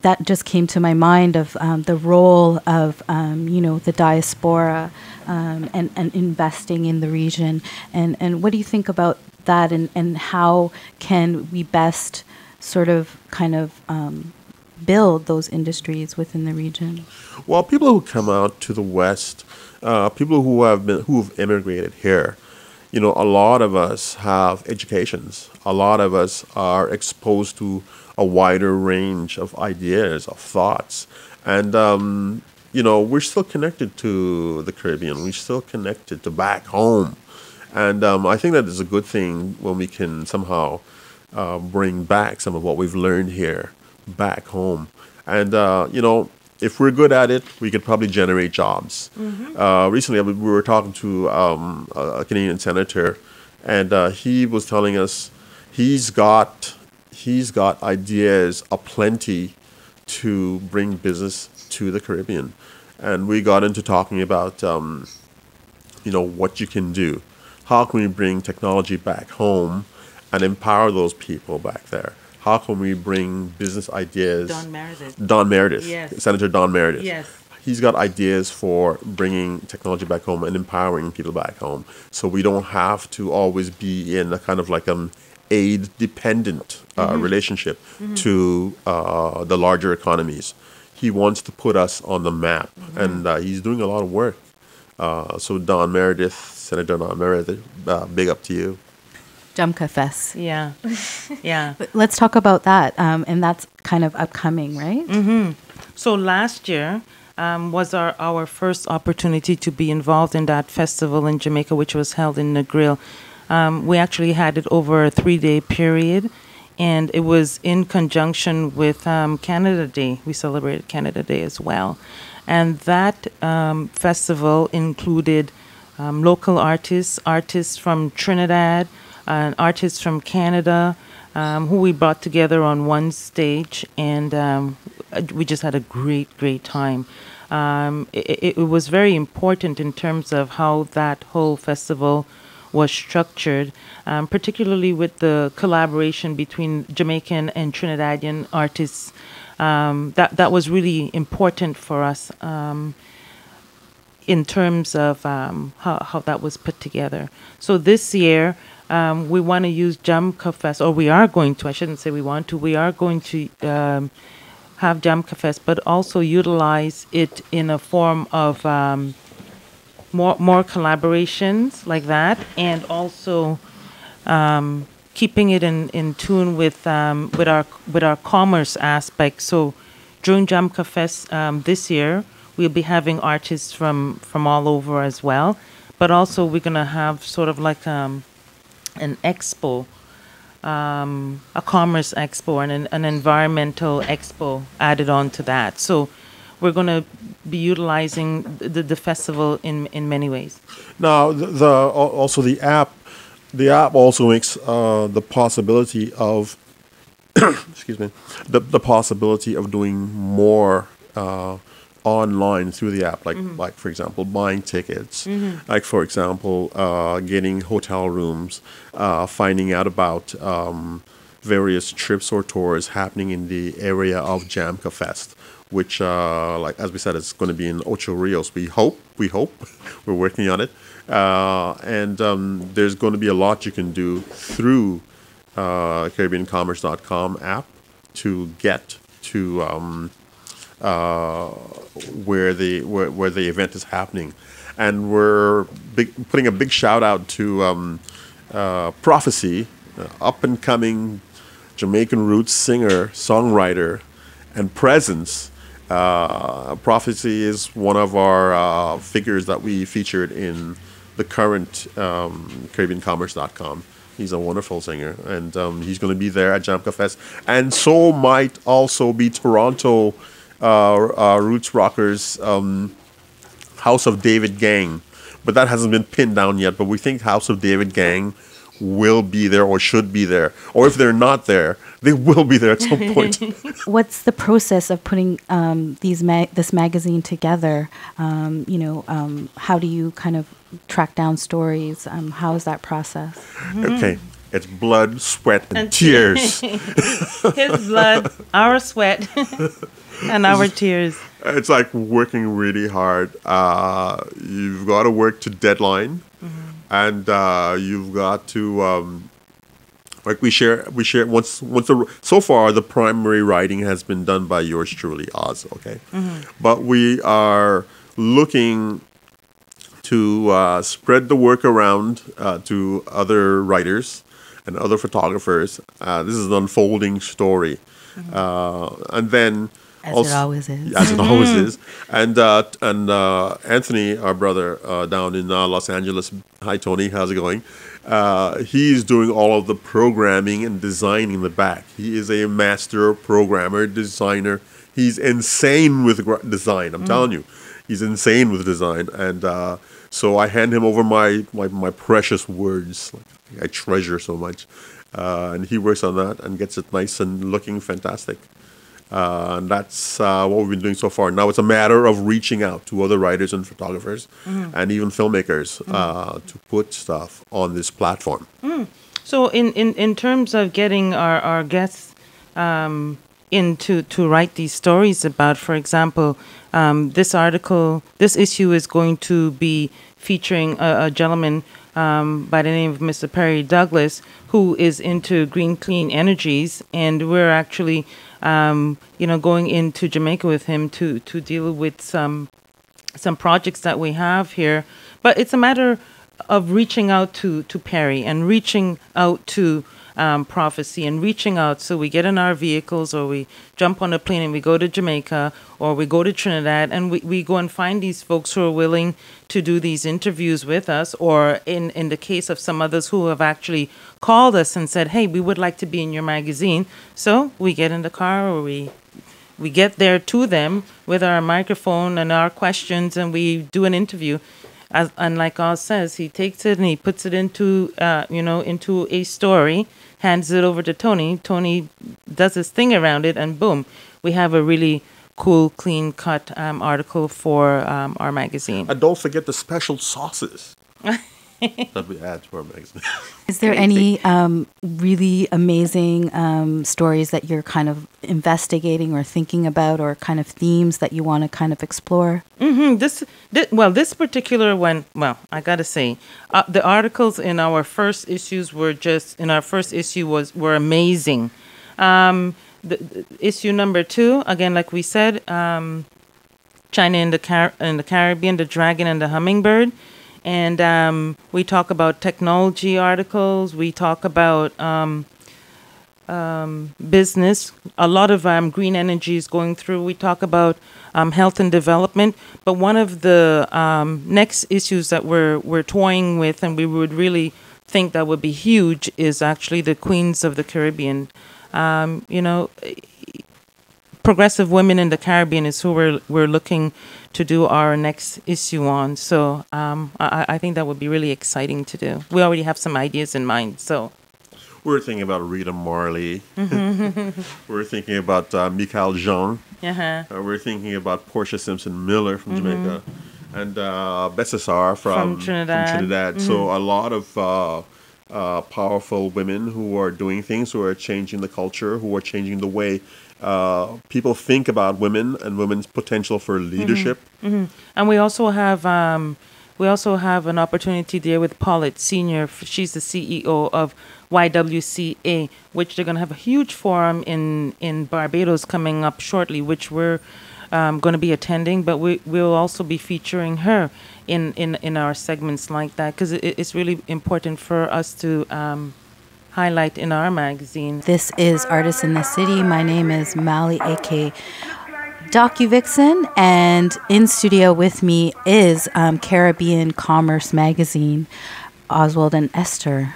that just came to my mind of the role of the diaspora and investing in the region. And what do you think about that, and how can we best sort of kind of build those industries within the region? Well, people who come out to the West, people who've immigrated here, a lot of us have educations. A lot of us are exposed to a wider range of ideas, of thoughts, and we're still connected to the Caribbean. We're still connected to back home, and I think that is a good thing when we can somehow bring back some of what we've learned here back home. And, if we're good at it, we could probably generate jobs. Recently, we were talking to a Canadian senator, and he was telling us he's got ideas aplenty to bring business to the Caribbean. And we got into talking about, what you can do. How can we bring technology back home and empower those people back there? How can we bring business ideas? Don Meredith. Yes. Senator Don Meredith. Yes. He's got ideas for bringing technology back home and empowering people back home. So we don't have to always be in a kind of like aid-dependent relationship to the larger economies. He wants to put us on the map, and he's doing a lot of work. So Don Meredith, Senator Don Meredith, big up to you. Jamka Fest. Yeah. Yeah. Let's talk about that. And that's kind of upcoming, right? So last year was our first opportunity to be involved in that festival in Jamaica, which was held in Negril. We actually had it over a 3-day period, and it was in conjunction with Canada Day. We celebrated Canada Day as well. And that festival included local artists from Trinidad, artists from Canada, who we brought together on one stage, and we just had a great time. It was very important in terms of how that whole festival was structured, particularly with the collaboration between Jamaican and Trinidadian artists. That was really important for us in terms of how that was put together. So this year, we want to use Jamka Fest, or we are going to, I shouldn't say we want to, we are going to have Jamka Fest, but also utilize it in a form of more collaborations like that, and also keeping it in tune with our commerce aspect. So during Jamka Fest this year, we'll be having artists from all over as well, but also we're gonna have sort of like an expo, a commerce expo, and an environmental expo added on to that. So we're going to be utilizing the festival in many ways. Now, also the app also makes the possibility of excuse me, the possibility of doing more online through the app, like for example, buying tickets, like for example, getting hotel rooms, finding out about various trips or tours happening in the area of Jamka Fest, which, like as we said, it's going to be in Ocho Rios. We hope, we're working on it, and there's going to be a lot you can do through CaribbeanCommerce.com app to get to where the event is happening, and we're putting a big shout out to Prophecy, up and coming Jamaican roots singer, songwriter, and presence. Prophecy is one of our figures that we featured in the current CaribbeanCommerce.com. He's a wonderful singer, and he's going to be there at Jamka Fest, and so might also be Toronto Roots Rockers House of David Gang, but that hasn't been pinned down yet. But we think House of David Gang will be there, or should be there, or if they're not there, they will be there at some point. What's the process of putting this magazine together? How do you kind of track down stories? How is that process? Okay, It's blood, sweat, and And tears. his blood, our sweat, and our tears. It's like working really hard. You've got to work to deadline, and you've got to like we share once so far the primary writing has been done by yours truly, Oz. Okay, but we are looking to spread the work around to other writers and other photographers. This is an unfolding story, and then As it also, always is. as it always is, and Anthony, our brother down in Los Angeles. Hi, Tony. How's it going? He's doing all of the programming and designing in the back. He is a master programmer, designer. He's insane with design. I'm telling you, he's insane with design. And so I hand him over my precious words. I treasure so much. And he works on that and gets it nice and looking fantastic. And that's what we've been doing so far. Now it's a matter of reaching out to other writers and photographers and even filmmakers to put stuff on this platform. So in terms of getting our guests in to write these stories about, for example, this issue is going to be featuring a gentleman by the name of Mr. Perry Douglas, who is into green, clean energies, and we're actually, going into Jamaica with him to deal with some projects that we have here. But it's a matter of reaching out to Perry and reaching out to Prophecy and reaching out. So we get in our vehicles, or we jump on a plane and we go to Jamaica, or we go to Trinidad, and we go and find these folks who are willing to do these interviews with us, or in the case of some others who have actually called us and said, hey, we would like to be in your magazine. So we get in the car, or we get there to them with our microphone and our questions, and we do an interview. And like Oz says, he takes it and he puts it into into a story, hands it over to Tony. Tony does his thing around it, and boom, we have a really cool, clean-cut article for our magazine. And don't forget the special sauces that we add to our magazine. Is there any really amazing stories that you're kind of investigating or thinking about, or kind of themes that you want to kind of explore? This particular one, I gotta say, the articles in our first issues were amazing. The issue number 2, again, like we said, China in the Caribbean, the dragon and the hummingbird. And we talk about technology articles. We talk about business. A lot of green energy is going through. We talk about health and development. But one of the next issues that we're toying with, and we would really think that would be huge, is actually the Queens of the Caribbean. Progressive women in the Caribbean is who we're looking to do our next issue on. So I think that would be really exciting to do. We already have some ideas in mind. So We're thinking about Rita Marley. We're thinking about Mikhail Jean. We're thinking about Portia Simpson Miller from Jamaica, and Bessasar from Trinidad. So a lot of powerful women who are doing things, who are changing the culture, who are changing the way people think about women and women's potential for leadership. And we also have an opportunity there with Paulette Senior. She's the CEO of YWCA, which they're going to have a huge forum in Barbados coming up shortly, which we're going to be attending. But we'll also be featuring her in our segments like that, because it's really important for us to highlight in our magazine. This is Artists in the City. My name is Mali, a.k.a. Docuvixen, and in studio with me is Caribbean Commerce Magazine, Oswald and Esther.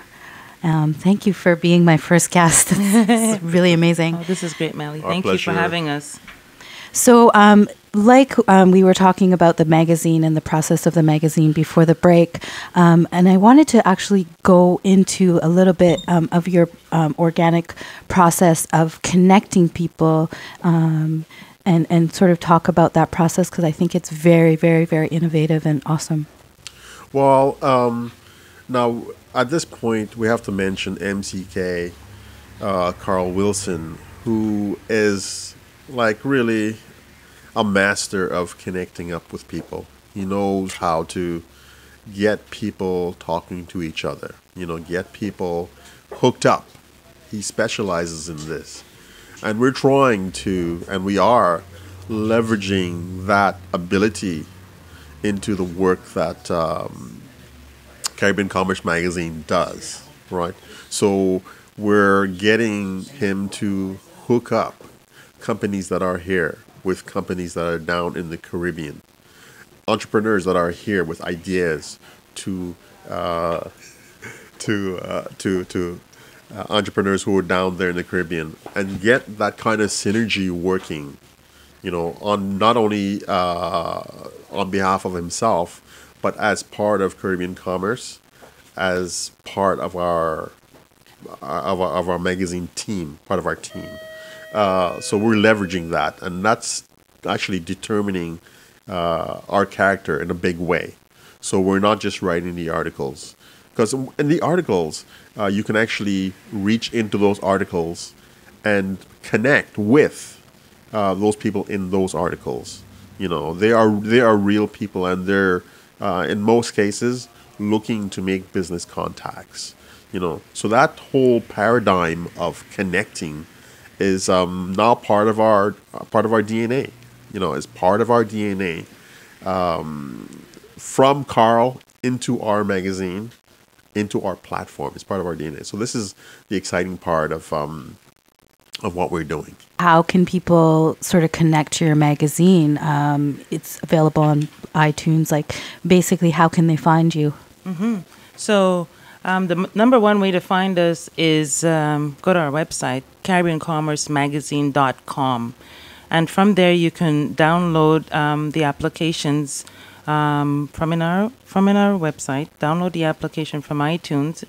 Thank you for being my first guest. It's really amazing. Oh, this is great, Mali. Thank you for having us. So, we were talking about the magazine and the process of the magazine before the break, and I wanted to actually go into a little bit of your organic process of connecting people, and sort of talk about that process, because I think it's very, very, very innovative and awesome. Well, now at this point, we have to mention MCK, Carl Wilson, who is like really a master of connecting up with people. He knows how to get people talking to each other, get people hooked up. He specializes in this. And we're trying to, and we are leveraging that ability into the work that Caribbean Commerce Magazine does, right? So we're getting him to hook up companies that are here with companies that are down in the Caribbean, entrepreneurs that are here with ideas to to entrepreneurs who are down there in the Caribbean, and get that kind of synergy working, on not only on behalf of himself, but as part of Caribbean commerce, as part of our magazine team, part of our team. So we're leveraging that, and that's actually determining our character in a big way. So we're not just writing the articles, because in the articles, you can actually reach into those articles and connect with those people in those articles. They are real people, and they're in most cases looking to make business contacts. So that whole paradigm of connecting is now part of our DNA. Is part of our DNA, from Carl into our magazine, into our platform. It's part of our DNA. So this is the exciting part of what we're doing. How can people sort of connect to your magazine? It's available on iTunes. Like, basically, how can they find you? So the number one way to find us is go to our website, CaribeanCommerceMagazine.com. And from there, you can download the applications from in our website. Download the application from iTunes.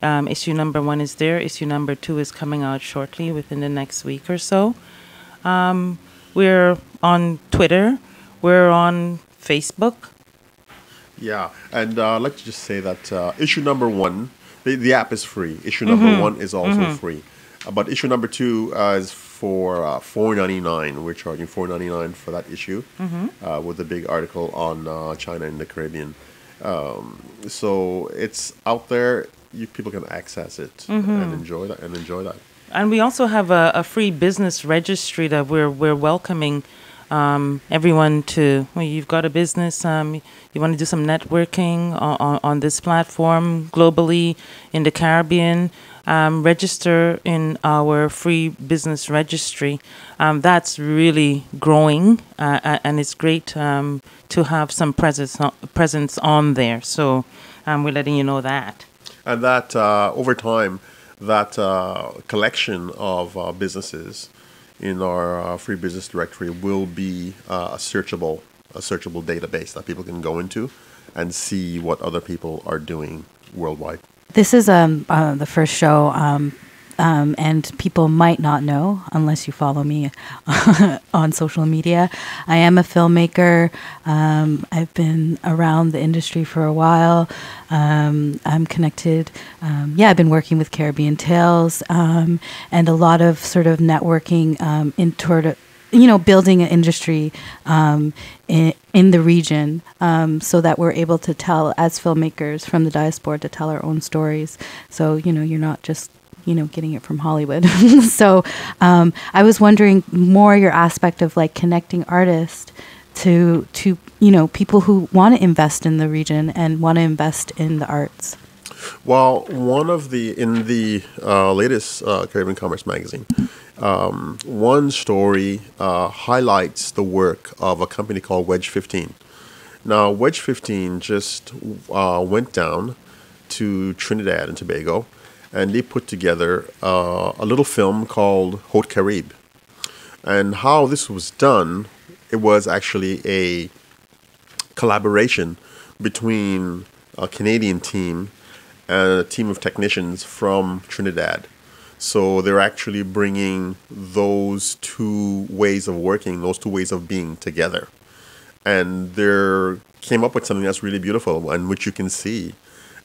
Issue number 1 is there. Issue number 2 is coming out shortly, within the next week or so. We're on Twitter. We're on Facebook. Yeah, and I'd like to just say that issue number 1, the app is free. Issue number 1 is also free. But issue number 2 is for $4.99. We're charging $4.99 for that issue, with a big article on China and the Caribbean. So it's out there. People can access it and enjoy that. And we also have a free business registry that we're welcoming everyone to. Well, you've got a business, you want to do some networking on this platform globally in the Caribbean. Register in our free business registry. That's really growing, and it's great to have some presence on there. So we're letting you know that. And that over time, that collection of businesses in our free business directory will be a searchable database that people can go into and see what other people are doing worldwide. This is the first show, and people might not know unless you follow me on social media. I am a filmmaker. I've been around the industry for a while. I'm connected. I've been working with Caribbean Tales, and a lot of sort of networking in toward building an industry in the region, so that we're able to tell, as filmmakers from the diaspora, to tell our own stories. So, you're not just, getting it from Hollywood. So I was wondering more your aspect of like connecting artists to people who want to invest in the region and want to invest in the arts. Well, in the latest Caribbean Commerce Magazine, one story highlights the work of a company called Wedge 15. Now, Wedge 15 just went down to Trinidad and Tobago, and they put together a little film called Haute Caribe. And how this was done, it was actually a collaboration between a Canadian team and a team of technicians from Trinidad. So they're actually bringing those two ways of working, those two ways of being together. And they came up with something that's really beautiful, and which you can see.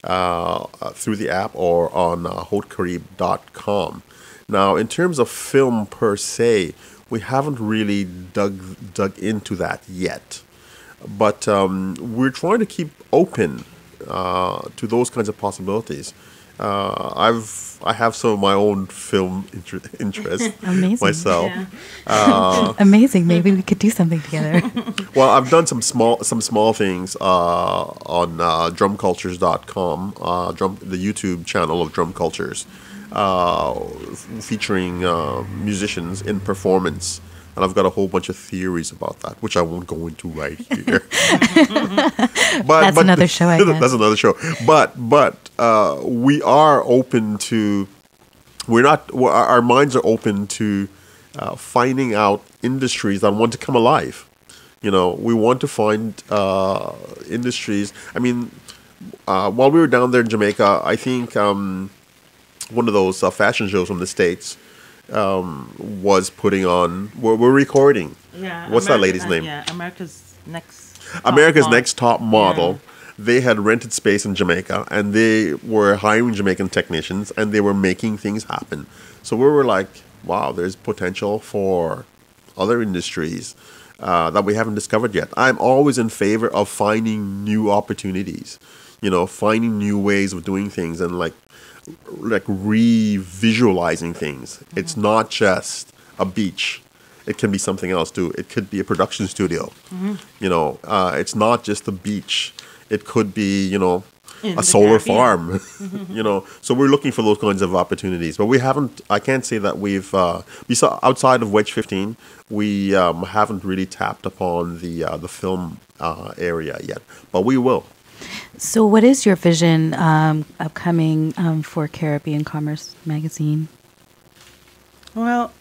through the app or on hautecaribe.com. Now, in terms of film per se, we haven't really dug into that yet, but we're trying to keep open to those kinds of possibilities. I have some of my own film interest Amazing. myself. Amazing. Maybe we could do something together. Well, I've done some small things on drumcultures.com, the YouTube channel of Drum Cultures, featuring musicians in performance. And I've got a whole bunch of theories about that, which I won't go into right here. That's another show, I guess. That's another show. But we are open to. We're not. Our minds are open to finding out industries that want to come alive. You know, we want to find industries. I mean, while we were down there in Jamaica, I think one of those fashion shows from the States was putting on. We're recording. Yeah. What's that lady's name? Yeah, America's Next Top Model. Yeah. They had rented space in Jamaica, and they were hiring Jamaican technicians, and they were making things happen. So we were like, wow, there's potential for other industries that we haven't discovered yet. I'm always in favor of finding new opportunities, you know, finding new ways of doing things and like re-visualizing things. Mm-hmm. It's not just a beach. It can be something else too. It could be a production studio. Mm-hmm. You know, it's not just the beach. It could be, you know, a solar farm. You know, so we're looking for those kinds of opportunities. But we haven't. I can't say that we've. Outside of Wedge 15, we haven't really tapped upon the film area yet. But we will. So, what is your vision upcoming for Caribbean Commerce Magazine? Well,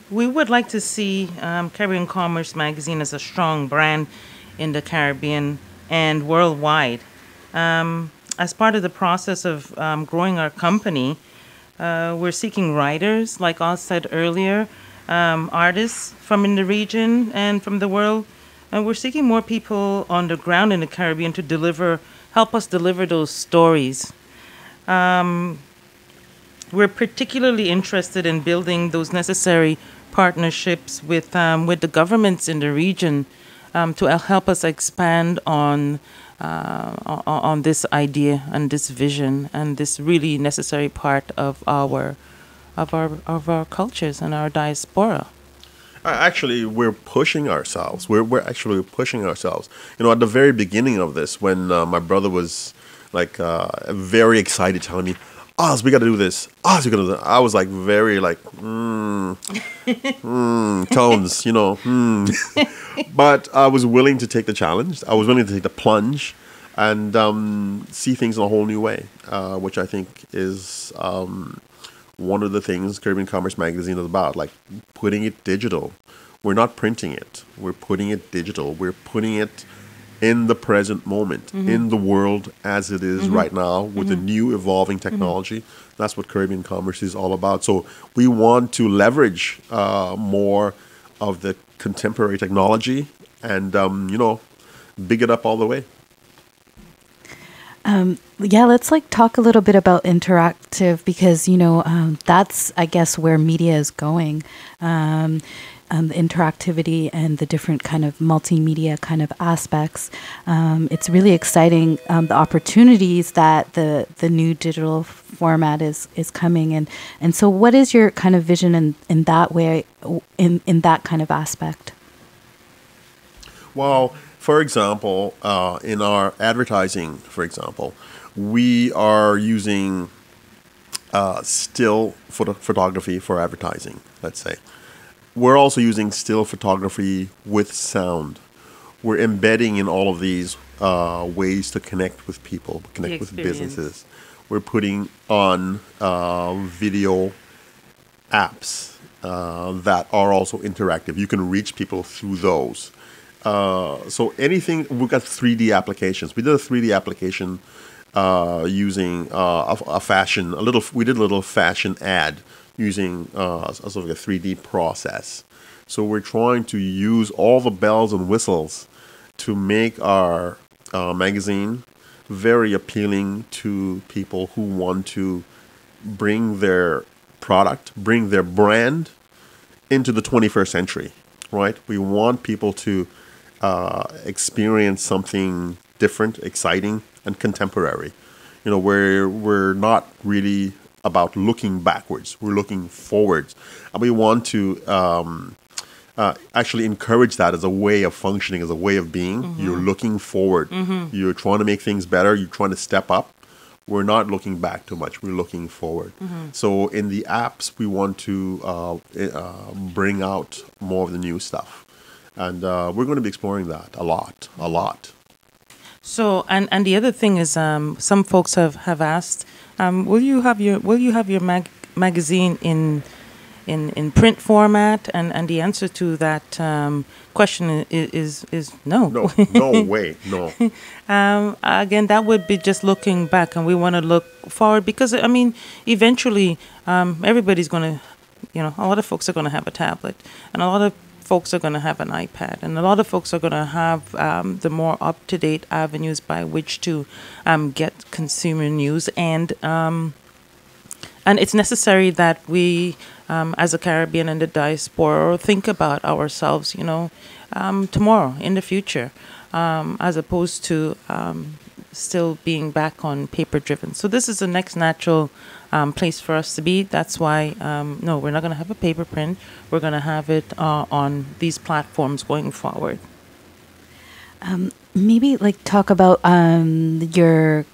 we would like to see Caribbean Commerce Magazine as a strong brand in the Caribbean and worldwide. As part of the process of growing our company, we're seeking writers, like I said earlier, artists from in the region and from the world. And we're seeking more people on the ground in the Caribbean to help us deliver those stories. We're particularly interested in building those necessary partnerships with the governments in the region to help us expand on this idea and this vision and this really necessary part of our cultures and our diaspora. Actually, we're pushing ourselves. We're actually pushing ourselves. You know, at the very beginning of this, when my brother was like very excited, telling me, "Oz, we got to do this. Oz, we got to do that." I was like very like tones, you know. But I was willing to take the challenge. I was willing to take the plunge and see things in a whole new way, which I think is one of the things Caribbean Commerce Magazine is about, like putting it digital. We're not printing it. We're putting it digital. We're putting it in the present moment, in the world as it is right now with the new evolving technology. That's what Caribbean Commerce is all about. So we want to leverage more of the contemporary technology and, you know, big it up all the way. Yeah, let's like talk a little bit about interactive because, you know, that's, I guess, where media is going. The interactivity and the different kind of multimedia kind of aspects. It's really exciting, the opportunities that the new digital format is coming in. And so what is your kind of vision in that way, in that kind of aspect? Well, for example, in our advertising, for example, we are using still photography for advertising, let's say. We're also using still photography with sound. We're embedding in all of these ways to connect with people, connect with businesses. We're putting on video apps that are also interactive. You can reach people through those. So anything, we've got 3D applications. We did a 3D application using we did a little fashion ad using sort of a 3D process. So we're trying to use all the bells and whistles to make our magazine very appealing to people who want to bring their product, bring their brand into the 21st century, right? We want people to experience something different, exciting, and contemporary. You know, where we're not really about looking backwards, we're looking forwards. And we want to actually encourage that as a way of functioning, as a way of being. You're looking forward. You're trying to make things better. You're trying to step up. We're not looking back too much. We're looking forward. So in the apps, we want to bring out more of the new stuff. And we're going to be exploring that a lot, a lot. So, and the other thing is, some folks have asked, will you have your magazine in print format? And the answer to that question is no. No, no way, no. Again, that would be just looking back, and we want to look forward because I mean, eventually, everybody's going to, a lot of folks are going to have a tablet, and a lot of folks are going to have an iPad, and a lot of folks are going to have the more up-to-date avenues by which to get consumer news, and it's necessary that we, as a Caribbean and the diaspora, think about ourselves, tomorrow, in the future, as opposed to still being back on paper-driven. So this is the next natural place for us to be. That's why, no, we're not going to have a paper print. We're going to have it on these platforms going forward. Maybe like talk about your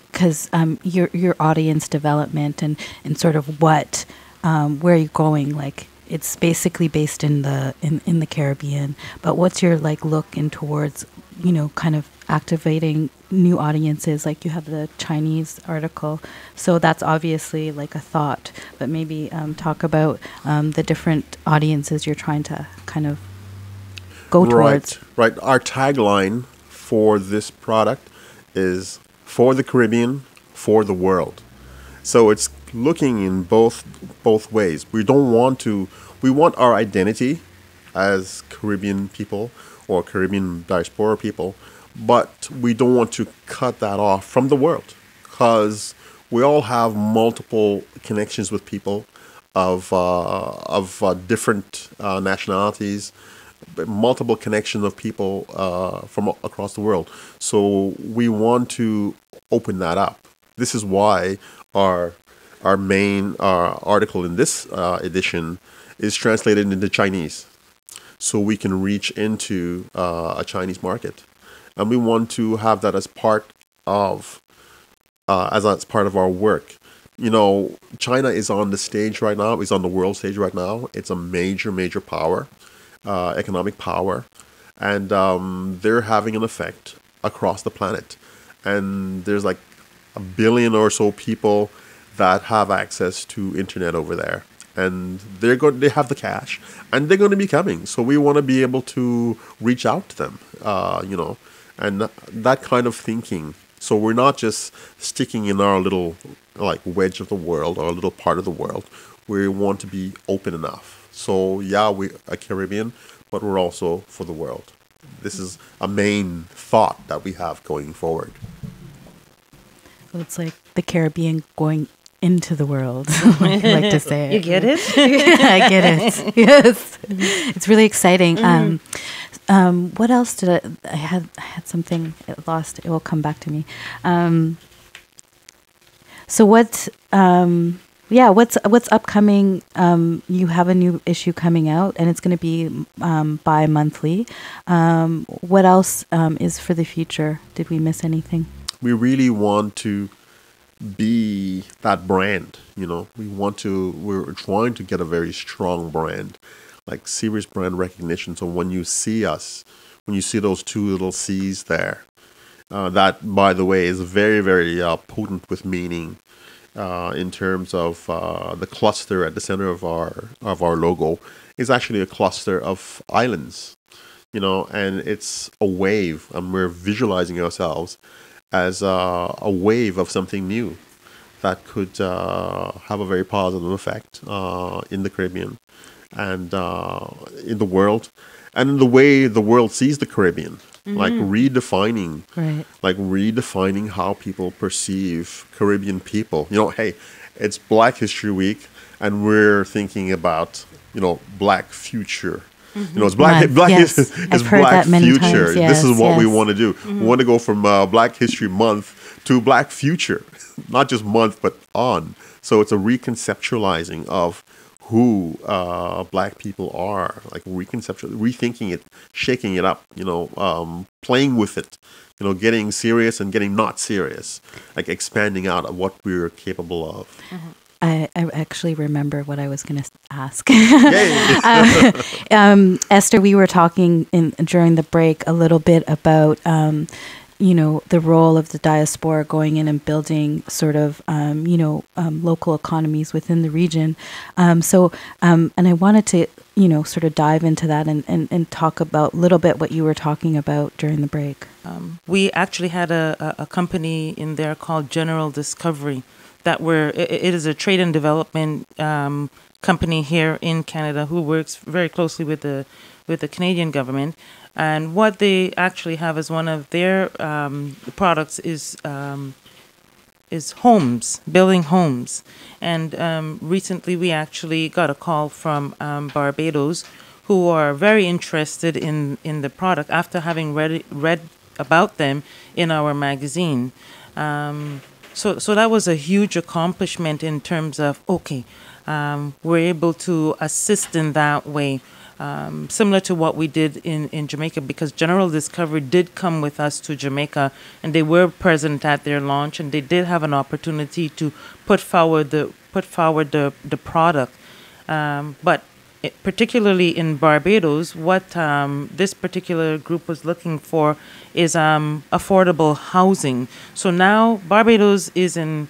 audience development and sort of what where you're going. Like it's basically based in the Caribbean, but what's your like look in towards kind of activating new audiences? Like you have the Chinese article, so that's obviously like a thought, but maybe talk about the different audiences you're trying to kind of go towards. Right. Our tagline for this product is for the Caribbean, for the world. So it's looking in both ways. We want our identity as Caribbean people or Caribbean diaspora people, but we don't want to cut that off from the world because we all have multiple connections with people of different nationalities, multiple connections of people from across the world. So we want to open that up. This is why our main article in this edition is translated into Chinese, so we can reach into a Chinese market, and we want to have that as part of our work. China is on the stage right now. It's on the world stage right now. It's a major power, economic power, and they're having an effect across the planet. And there's like 1 billion or so people that have access to internet over there, and they have the cash, and they're going to be coming. So we want to be able to reach out to them, and that kind of thinking. So we're not just sticking in our little like wedge of the world or a little part of the world. We want to be open enough. So yeah, we're a Caribbean, but we're also for the world. This is a main thought that we have going forward. So it's like the Caribbean going into the world. I like to say it. You get it? I get it. Yes, it's really exciting. What else did I had something lost. It will come back to me. So what's upcoming? You have a new issue coming out, and it's going to be bi-monthly. What else is for the future? Did we miss anything? We really want to be that brand. We're trying to get a very strong brand, like serious brand recognition. So when you see us, when you see those two little C's there, that, by the way, is very, very potent with meaning in terms of the cluster at the center of our logo is actually a cluster of islands, and it's a wave, and we're visualizing ourselves as a wave of something new that could have a very positive effect in the Caribbean and in the world, and in the way the world sees the Caribbean. like redefining, Right. like redefining how people perceive Caribbean people. You know, hey, it's Black History Week, and we're thinking about, you know, Black future. You know, it's Month, yes. it's I've heard Black that many future. times. This is Yes, what we yes. want to do. We want to go from Black History Month to Black Future, not just month, but on. So it's a reconceptualizing of who Black people are, like rethinking it, shaking it up. You know, playing with it. You know, getting serious and getting not serious, like expanding out of what we're capable of. I actually remember what I was going to ask. Yay! Esther, we were talking during the break a little bit about, the role of the diaspora going in and building sort of, local economies within the region. And I wanted to, sort of dive into that and talk about a little bit what you were talking about during the break. We actually had a company in there called General Discovery it is a trade and development company here in Canada who works very closely with the Canadian government. And what they actually have as one of their products is homes, building homes. And recently we actually got a call from Barbados, who are very interested in the product after having read about them in our magazine. So that was a huge accomplishment in terms of, we're able to assist in that way, similar to what we did in Jamaica, because General Discovery did come with us to Jamaica, and they were present at their launch, and they did have an opportunity to put forward the product. But particularly in Barbados, what this particular group was looking for is affordable housing. So now Barbados is in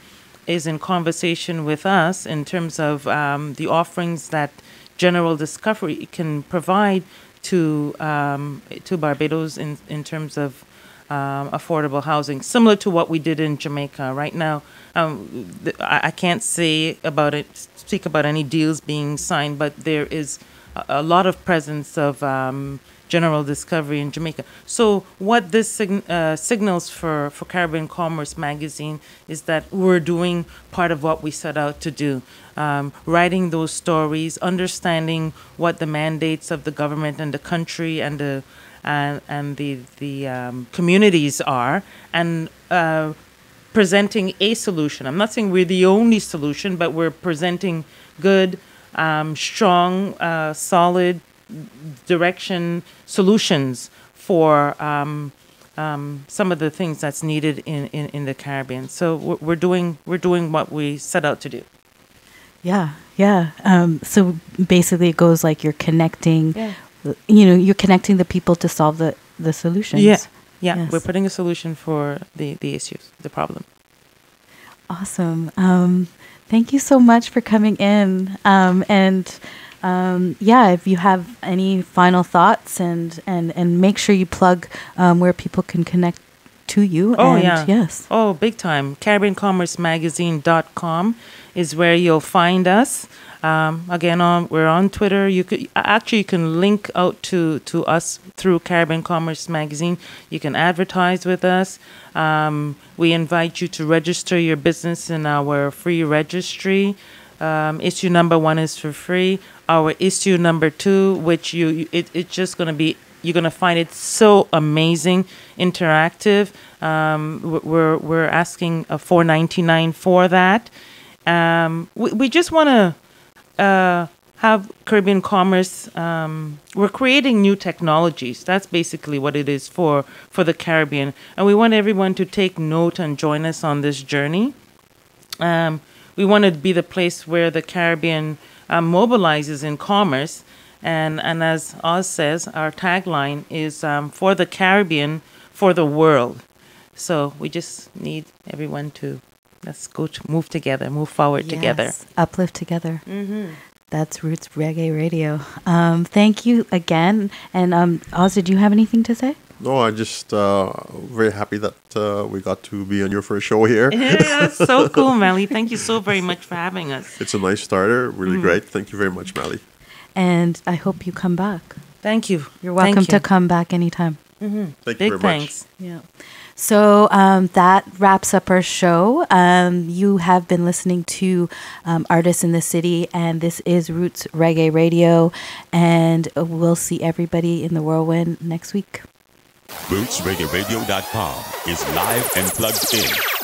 conversation with us in terms of the offerings that General Discovery can provide to Barbados in terms of affordable housing, similar to what we did in Jamaica. Right now, I can't speak about any deals being signed, but there is a lot of presence of General Discovery in Jamaica. So what this signals for Caribbean Commerce Magazine is that we're doing part of what we set out to do, writing those stories, understanding what the mandates of the government and the country and the communities are, and presenting a solution. I'm not saying we're the only solution, but we're presenting good, strong, solid direction solutions for some of the things that's needed in the Caribbean. So we're doing what we set out to do. Yeah. So basically, it goes like you're connecting. Yeah. You're connecting the people to solve the solutions. Yeah. Yes. We're putting a solution for the issues, the problem. Awesome. Thank you so much for coming in. If you have any final thoughts and make sure you plug where people can connect to you. Yes. Oh, big time. CaribbeanCommerceMagazine.com is where you'll find us. Again, we're on Twitter. You can link out to us through Caribbean Commerce Magazine. You can advertise with us. We invite you to register your business in our free registry. Issue number 1 is for free. Our issue number 2, which it's just going to be, you're going to find it so amazing, interactive. We're asking $4.99 for that. We just want to have Caribbean Commerce. We're creating new technologies. That's basically what it is for the Caribbean. And we want everyone to take note and join us on this journey. We want to be the place where the Caribbean mobilizes in commerce. And as Oz says, our tagline is for the Caribbean, for the world. So we just need everyone to move together, move forward together. Uplift together. Mm-hmm. That's Roots Reggae Radio. Thank you again. And Oz, did you have anything to say? No, I'm just very happy that we got to be on your first show here. Yeah, that's so cool, Mally. Thank you so very much for having us. It's a nice starter. Really great. Thank you very much, Mally. And I hope you come back. Thank you. You're welcome to come back anytime. Thank you Big very thanks. Yeah. So that wraps up our show. You have been listening to Artists in the City, and this is Roots Reggae Radio. And we'll see everybody in the whirlwind next week. RootsReggaeRadio.com is live and plugged in.